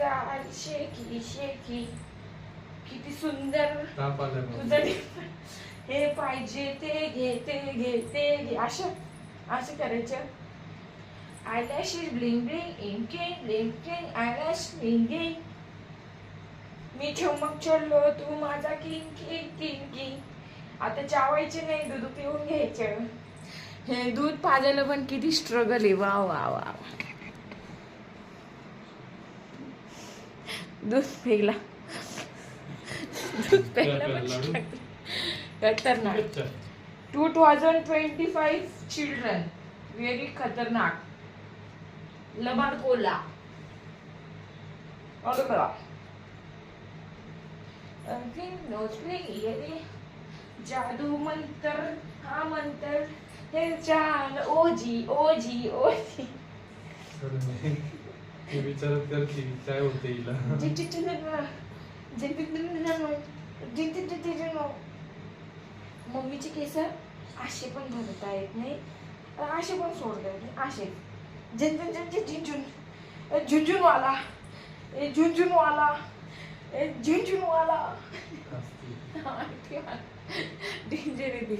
चाल शेकी शेकी, किती सुंदर ताप आला मग. तुझं हे पाहिजे ते घे ते घे ते घे, असं करायचं. Eyelashes bling bling, inking bling bling, eyelash blinking. मी चमक चढलो तू माझा किंग किंग किंग किंग. आता चावायचे नाही, दूध पिऊन घ्यायचं. हे दूध पाजायला पण किती स्ट्रगल आहे. वा वा वा. दूध प्यायला पण खतरनाक. 2025 चिल्ड्रन व्हेरी खतरनाक. लबाड कोला जादू मंतर हा मंतर हे जान ओजी ओजी ओजी. ती विचारत करते काय होते हिला. मम्मीचे केस असे पण भरता येत नाही, असे पण सोडता येत नाही. असे झुंझुनवाला झुंझुनवाला झुंझुनवाला. डेंजर आहे.